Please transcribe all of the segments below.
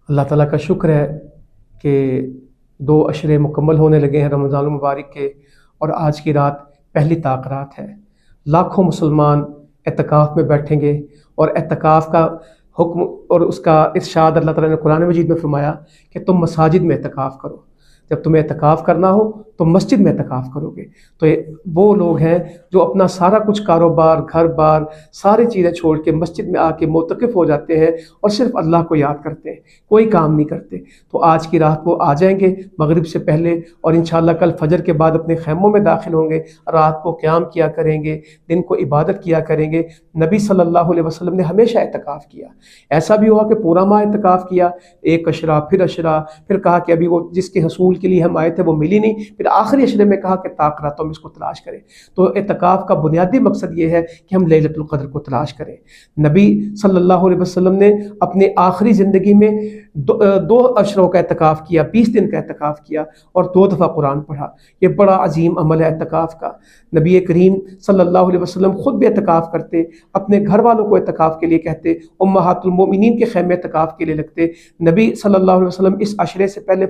اللہ تعالیٰ کا شکر ہے کہ 2 عشرے مکمل ہونے لگے ہیں رمضان المبارک کے، اور آج کی رات پہلی طاق رات ہے۔ لاکھوں مسلمان اعتکاف میں بیٹھیں گے، اور اعتکاف کا حکم اور اس کا ارشاد اللہ تعالیٰ نے قرآن مجید میں فرمایا کہ تم مساجد میں اعتکاف کرو۔ جب تمہیں اعتکاف کرنا ہو تو مسجد میں اعتکاف کرو گے۔ تو یہ وہ لوگ ہیں جو اپنا سارا کچھ کاروبار، گھر بار، ساری چیزیں چھوڑ کے مسجد میں آ کے معتکف ہو جاتے ہیں اور صرف اللہ کو یاد کرتے ہیں، کوئی کام نہیں کرتے۔ تو آج کی رات وہ آ جائیں گے مغرب سے پہلے، اور انشاءاللہ کل فجر کے بعد اپنے خیموں میں داخل ہوں گے، رات کو قیام کیا کریں گے، دن کو عبادت کیا کریں گے۔ نبی صلی اللہ علیہ وسلم نے ہمیشہ اعتکاف کیا، ایسا بھی ہوا کہ پورا ماہ اعتکاف کیا، 1 عشرہ پھر عشرہ، پھر کہا کہ ابھی وہ جس کے حصول کے لیے ہم آئے تھے وہ ملی نہیں، پھر آخری عشرے میں کہا کہ طاق راتوں میں اس کو تلاش کریں۔ تو اعتکاف کا بنیادی مقصد یہ ہے کہ ہم لیلۃ القدر کو تلاش کریں۔ نبی صلی اللہ علیہ وسلم نے اپنے آخری زندگی میں 2 عشروں کا اعتکاف کیا، 20 دن کا اعتکاف کیا، اور 2 دفعہ قرآن پڑھا۔ یہ بڑا عظیم عمل ہے اعتکاف کا۔ نبی کریم صلی اللہ علیہ وسلم خود بھی اعتکاف کرتے، اپنے گھر والوں کو اعتکاف کے لیے کہتے، امہات المومنین کے خیمے اعتکاف کے لیے لگتے۔ نبی صلی اللہ علیہ وسلم اس عشرے سے پہلے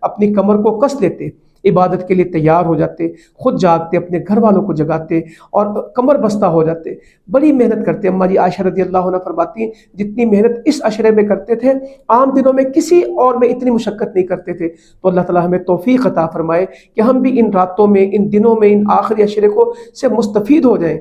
اپنی کمر کو کس لیتے، عبادت کے لیے تیار ہو جاتے، خود جاگتے، اپنے گھر والوں کو جگاتے اور کمر بستہ ہو جاتے، بڑی محنت کرتے۔ اماں جی عائشہ رضی اللہ عنہ فرماتی ہیں جتنی محنت اس عشرے میں کرتے تھے عام دنوں میں کسی اور میں اتنی مشقت نہیں کرتے تھے۔ تو اللہ تعالیٰ ہمیں توفیق عطا فرمائے کہ ہم بھی ان راتوں میں، ان دنوں میں، ان آخری عشرے کو سے مستفید ہو جائیں